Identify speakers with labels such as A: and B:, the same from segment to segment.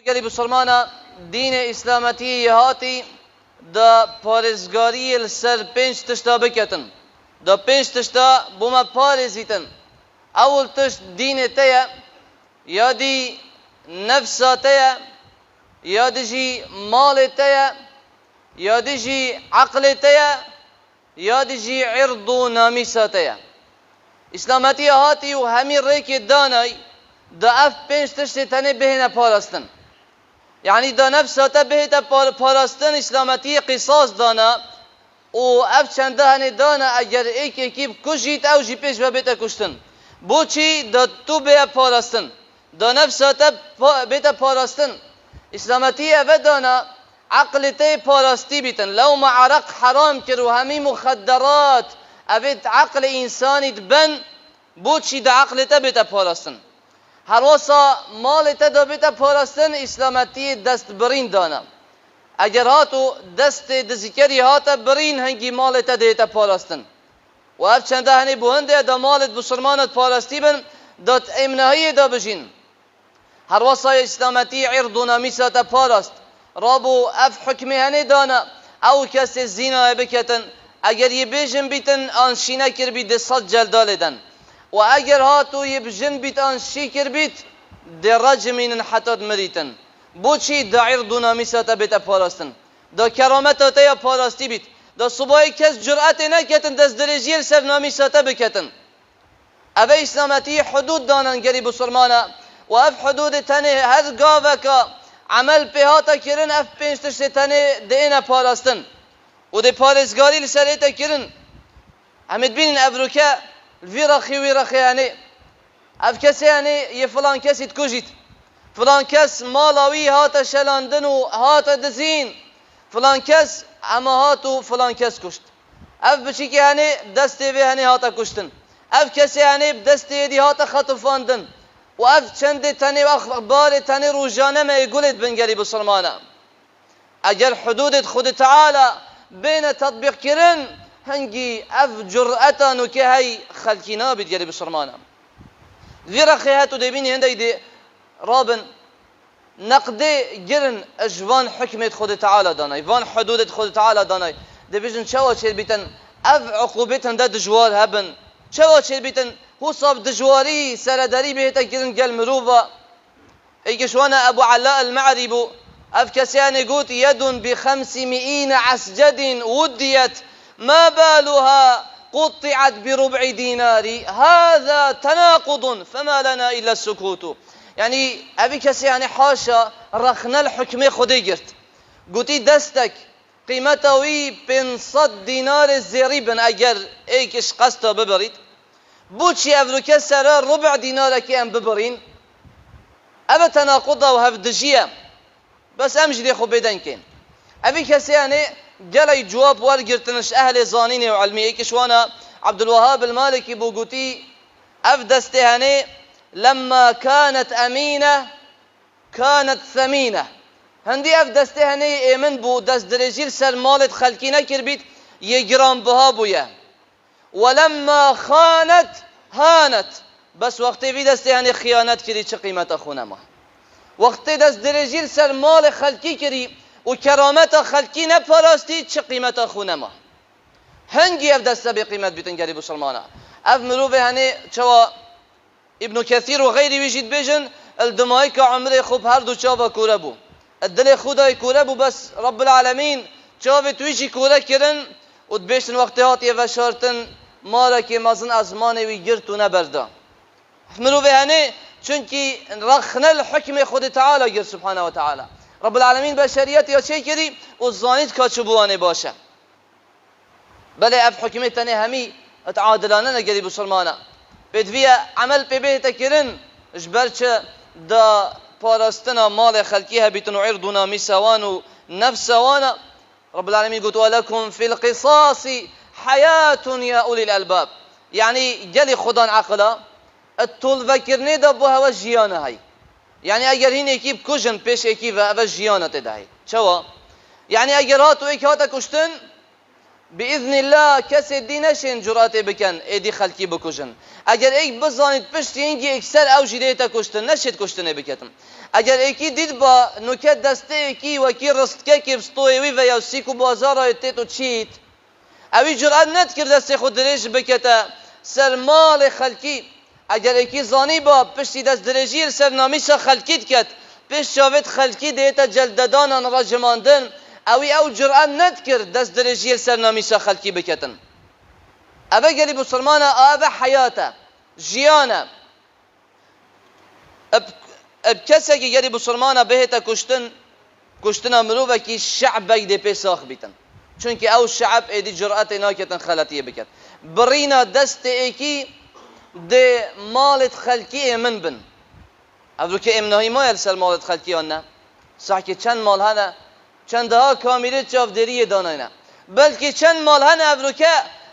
A: گلی بسرمانا دین اسلامتی هاتی دا پارزگاری سر 5 تشتا بکتن. دا 5 تشتا بوما پارزیتن. اول تشت دین تیا، یا دی نفس تیا، یا دی جی مال تیا، یا دی جی عقل تیا، یا دی جی عرض و نامیس تیا. اسلامتی هاتی و همین ریک دانای دا اف 5 تشت تنه بهنه پارستن. یعنی دا نفس تا بهتا پاراستن اسلامتی قصاص دانا و اف چنده هنه دانا اگر ایکی کشید او جی پیش و بیتا کشتن. بوچی دا تو بیا پاراستن، دا نفس تا بیتا پاراستن. اسلامتی او دانا عقل تی پاراستی بیتن. لو ما عرق حرام کرو همی مخدرات اوید عقل انسانی بن، بوچی دا عقل تا بیتا پاراستن. هر واسا مال تا دا بیتا پاراستن اسلامتی دست برین دانا. اگر هاتو دست دزیکری هاتا برین هنگی مال تا دیتا پاراستن. و اف چنده هنی بوهنده دا مالت بسرمانت پاراستی بن دات امنهی دا بجین. هر واسا اسلامتی عرض و نامیسا تا پاراست. رابو اف حکمی هنی دانا او کس زینا بکتن اگر یه بیجن بیتن آنشینه کر بید 100 جلدال دن. و اگر هاتو یبجن بیت آن شیکر بیت در رجمین حتی مریتن. بوچی دا عرض و نامیسا تا بیتا پاراستن. دا کرامت تا یا پاراستی بیت. دا صبای کس جرأت نکتن دست درجیر سر نامیسا تا بکتن. اوه اسلامتی حدود دانن گری بسرمانا و اف حدود تنه هر گاوه که عمل پیهاتا کرن اف 5 تشت تنه دینه پاراستن. و دی پارزگاری لسریتا کرن. همید بینن افروکه ویرخی یعنی اف کسی یعنی یه فلان کسی تکوشید، فلان کس مالاوی هاتا شلاندن و هاتا دزین، فلان کس اما هاتو فلان کس کشت. اف بچی که یعنی دستی وی یعنی هاتا کشتن. اف کسی یعنی دستی دی هاتا خطفاندن. و اف چند تنی و اخبار تنی روزانه ما یقولید بنگری بسلمانه. اگر حدودت خود تعالی بین تطبیق کرن هنگی اف جرأتانو که های خلکی نابید گری بسرمانه. ویرخی هاتو دبینی هنده دی رابن نقده گرن اجوان حکمت خود تعالی دانای، وان حدودت خود تعالی دانای. دبیجن چوا چید بیتن اف عقوبتن ده دجوار هبن، چوا چید بیتن حصاب دجواری سرداری بهتا گرن گل مروفا. ایکشوانا ابو علاء المعربو اف کسیانی گوت یدون ب500 عسجد ودیت ما بالها قطعت بربع دينار هذا تناقض فما لنا إلا السكوت. يعني أبي كسي يعني حاشا رخنا الحكم خدي جرت قلتي دستك قيمته وي 500 دينار الزريبن أجر إيكش قصته ببريد بوشي أفرو كسر ربع دينار كي أم ببرين أبا تناقضه وهفدجية بس أمجدي خو بدنكين. أبي كسي يعني جلي جواب ورقرتنش أهل زانين وعلمي كشوانا عبد الوهاب المالكي بوغوتي أفدستهاني لما كانت أمينة كانت ثمينة. هندي أفدستهاني إيمن بو دست درجير سر مالت خلقينا كربيت يجرام بها بويا. ولما خانت هانت. بس وقت في دستهاني خيانات كري چه قيمة أخونا ما. وقت دست درجير سر مال خلقي كري و کرامت خلقی نپرستی چه قیمت خونما هنگی اف دسته به قیمت بیتن گری بسلمانه. اف مروفه هنه چوا ابن کثیر و غیری ویجید بیجن الدمایی که عمره خوب هر دو چاوا کوره بو الدل خدای کوره بو بس رب العالمین چاوه تویشی کوره کرن و دبیشتن وقتی هاتی و شارتن ماره که مازن ازمانه وی گرتو نبرده. مروفه هنه چونکی رخنه الحکم خود تعالی گر سبحانه و تعالی. رب العالمین بشریت یا چه کردی و زانید که چوبوانه باشه. بله اف حکمت تنه همی اتعادلانه نگری بسلمانه. بدویه عمل پی به تکرن اجبر چه دا پاراستنا مال خلقی هبیتن و عرض و نامیسوان و نفسوانه. رب العالمین قلت ولكم في القصاص حياة يا أولي الألباب. يعني جلي خدان عقلا الطول فكرني دبوها وجيانه هاي. يعني اگر هین یکی بکشن پیش یکی و اول جیانت دهی چوا؟ يعني اگر هاتو ایک هاتا کشتن بإذن الله کسی دی نشین جرأت بکن ایدی خلکی بکشن. اگر ایک بزانید پشتی اینگی اکثر او جیده کشتن نشید کشتنه بکتن. اگر ایکی دید با نکت دسته ایکی وکی رستکه که بستویوی و یا سیکو بازار آیتی تو چید اوی جرأت ند کرد دست خود درش بکته سر مال خلکی. اگر ایکی زانی با پشتی دست درجی سر نامیش خلکیت کت پشت شاوید خلکی دیتا جلددان را جماندن اوی او جرأت ند کرد دست درجی سر نامیش خلکی بکتن. اوه گلی بسرمانه اوه حیاته جیانه اب کسی که گلی بسرمانه بهتا کشتن مروفه که شعب بگده پی ساخ بیتن چونکه او شعب ایدی جرأت ناکتن خلطیه بکت برینا دست ایکی ده مالت خلکی امن بن افرو که امنهی ما یلسر مالت خلکی آنه صح که چند مال هنه چند ها کامیره چافدری داناینا بلکه چند مال هنه افرو که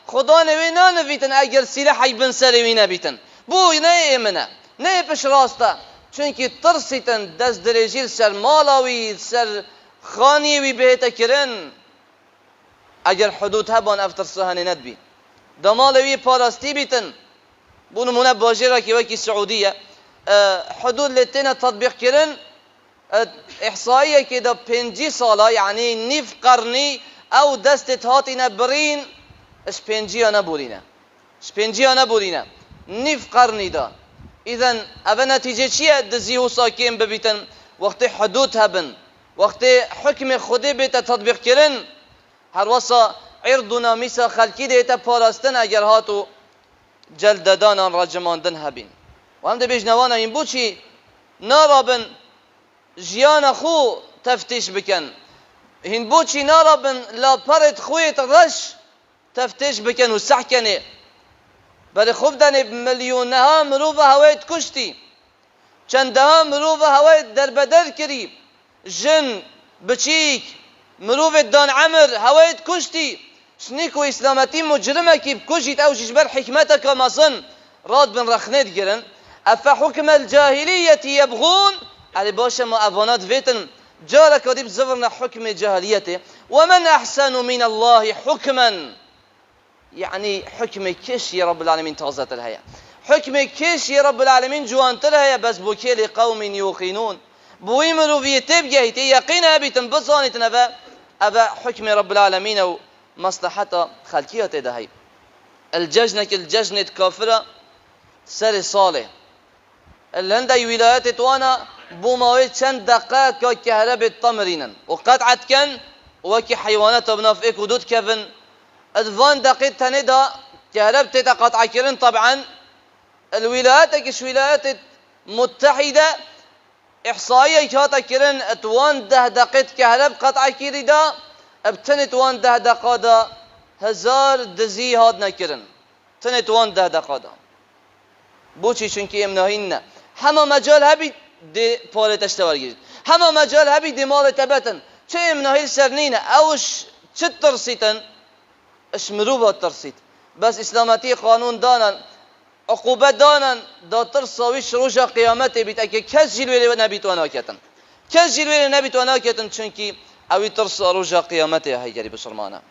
A: خدا نوی نانویتن اگر سلاحی بن سروی نبیتن بوی نه امنه نه پش راسته چونکه ترسیتن دست درجیل سر مالاوی سر خانیوی بهتا کرن اگر حدود هبان افتر سهنه ندبی دمالوی پاراستی بیتن بونو منه باجی را که وکی سعودیه حدود لتینا تطبیق کرن احصائیه که دا 5 ساله یعنی نیف قرنی او دستت هاتینا برین اش 5 نبورینه اش 5 نبورینه نیف قرنی دا اذن اوه نتیجه چیه دزیهو ساکیم ببیتن وقتی حدود هبن وقتی حکم خودی بیتا تطبیق کرن هر وصا عرض و نامیس خلکی دیتا پاراستن اگر هاتو جلددان آن را جماندن هبین و هم ده بجنوان این بو چی نارابن جیان خو تفتیش بکن هین بو چی نارابن لا پرد خویت رش تفتیش بکن و سح کنه بله خوب دنه ملیونه ها مروف هوایت کشتی چنده ها مروف هوایت در بدر کری جن بچیک مروف دان عمر هوایت کشتی شنیکو اسلامتی مجرمه که بکشید او جبر حکمتك مصن راد بن رخنید گرن افا حکم الجاهلیت یبغون علی باشه ما افانات فیتن جارك وديب زفرنا حكم جاهليته ومن أحسن من الله حكما يعني حكم كش يا رب العالمين تغزت الهيا حكم كش يا رب العالمين جوانت الهيا بس بوكي لقوم يوقنون بويمروا في تبجه يقين بيتن بصانتنا أبا حكم رب العالمين ومصلحة خلقية دهي الججنة كافرة سر صالح الهندي ولايات توانا بوماوي چند دقيقة كهرباء التمرين وقطعت كان وكي حيوانات بنافئك ودود كفن ادفان دقيقة تندا كهرباء تتقطع كرن طبعا الولايات كش ولايات متحدة إحصائية كاتا كرن اتوان 10 دقيقة كهرباء قطع كيردا ابتنت وان 10 دقيقة 1000 دزي هادنا كرن تنت وان 10 دقيقة بوچی چونکی امناهین همه مجال هبی دی پاره تشتوار گیرید همه مجال هبی دی مال تبتن چه امناهی سرنینه اوش چه ترسیتن اش مروبا ترسیت بس اسلامتی قانون دانن عقوبت دانن دا ترساویش روژا قیامت بیت اگه کس جلوه نبیتوانا کتن کس جلوه نبیتوانا کتن چونکی اوی ترسا روژا قیامت هی جری بسرمانه